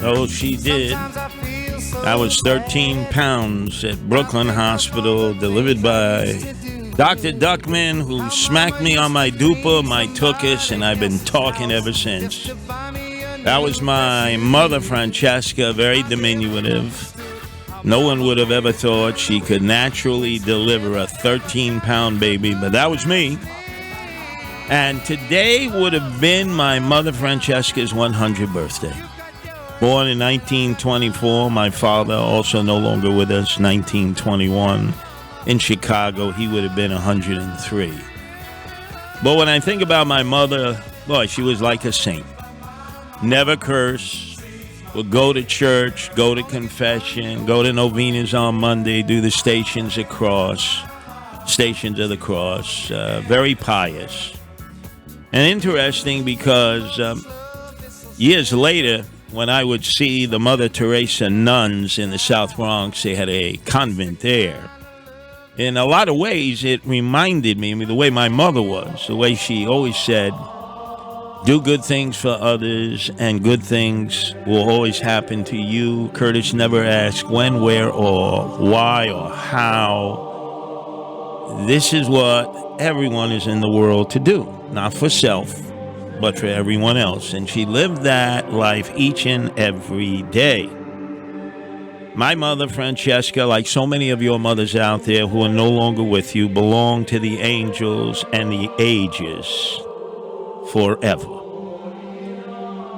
Oh, she did. I was 13 pounds at Brooklyn Hospital, delivered by Dr. Duckman, who smacked me on my dupa, my tuchus, and I've been talking ever since. That was my mother, Francesca, very diminutive. No one would have ever thought she could naturally deliver a 13-pound baby, but that was me. And today would have been my mother, Francesca's 100th birthday. Born in 1924, my father, also no longer with us, 1921. In Chicago, he would have been 103. But when I think about my mother, boy, she was like a saint. Never curse, would go to church, go to confession, go to novenas on Monday, do the Stations of the Cross, very pious. And interesting because years later, when I would see the Mother Teresa nuns in the South Bronx, they had a convent there. In a lot of ways, it reminded me the way my mother was, the way she always said, do good things for others, and good things will always happen to you. Curtis never asked when, where, or why, or how. This is what everyone is in the world to do, not for self, but for everyone else. And she lived that life each and every day. My mother, Francesca, like so many of your mothers out there who are no longer with you, belong to the angels and the ages forever.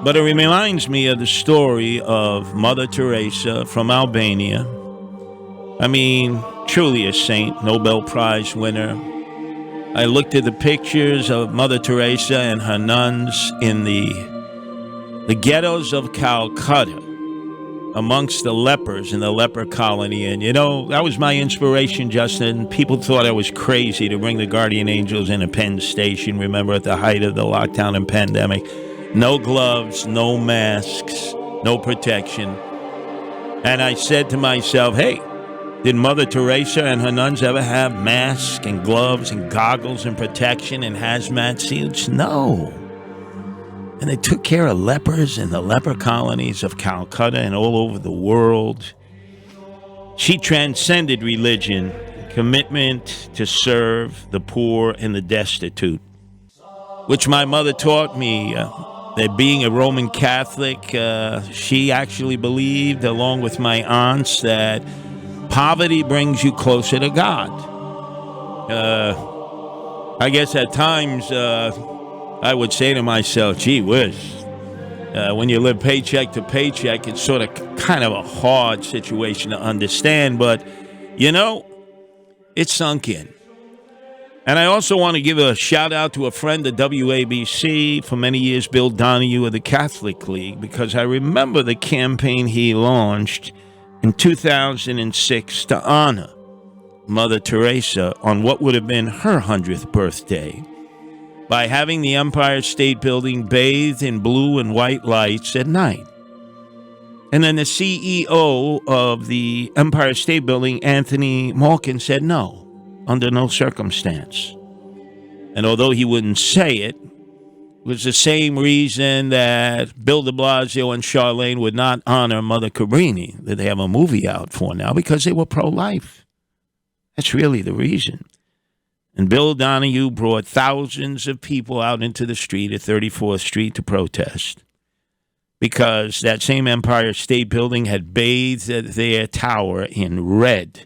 But it reminds me of the story of Mother Teresa from Albania. I mean, truly a saint, Nobel Prize winner. I looked at the pictures of Mother Teresa and her nuns in the ghettos of Calcutta, amongst the lepers in the leper colony. And, you know, that was my inspiration, Justin. People thought I was crazy to bring the guardian angels in a Penn Station, remember, at the height of the lockdown and pandemic. No gloves, no masks, no protection. And I said to myself, hey, did Mother Teresa and her nuns ever have masks and gloves and goggles and protection and hazmat suits? No. And they took care of lepers in the leper colonies of Calcutta and all over the world. She transcended religion, commitment to serve the poor and the destitute, which my mother taught me. That being a Roman Catholic, she actually believed, along with my aunts, that poverty brings you closer to God. I guess at times I would say to myself, gee whiz, when you live paycheck to paycheck, it's sort of kind of a hard situation to understand, but, you know, it sunk in. And I also want to give a shout out to a friend at WABC for many years, Bill Donahue of the Catholic League, because I remember the campaign he launched in 2006 to honor Mother Teresa on what would have been her 100th birthday by having the Empire State Building bathed in blue and white lights at night. And then the CEO of the Empire State Building, Anthony Malkin, said no. Under no circumstance. And although he wouldn't say it, it was the same reason that Bill de Blasio and Charlene would not honor Mother Cabrini, that they have a movie out for now, because they were pro-life. That's really the reason. And Bill Donahue brought thousands of people out into the street at 34th Street to protest, because that same Empire State Building had bathed their tower in red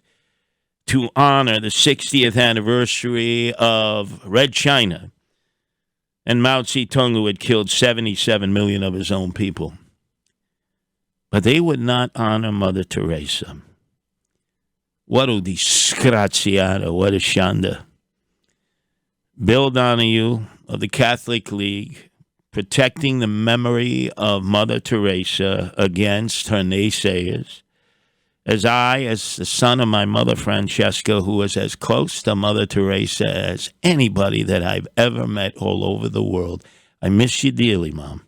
to honor the 60th anniversary of Red China and Mao Zedong, who had killed 77 million of his own people. But they would not honor Mother Teresa. What a disgraziata, what a shanda. Bill Donahue of the Catholic League, protecting the memory of Mother Teresa against her naysayers, as the son of my mother, Francesca, who was as close to Mother Teresa as anybody that I've ever met all over the world. I miss you dearly, Mom.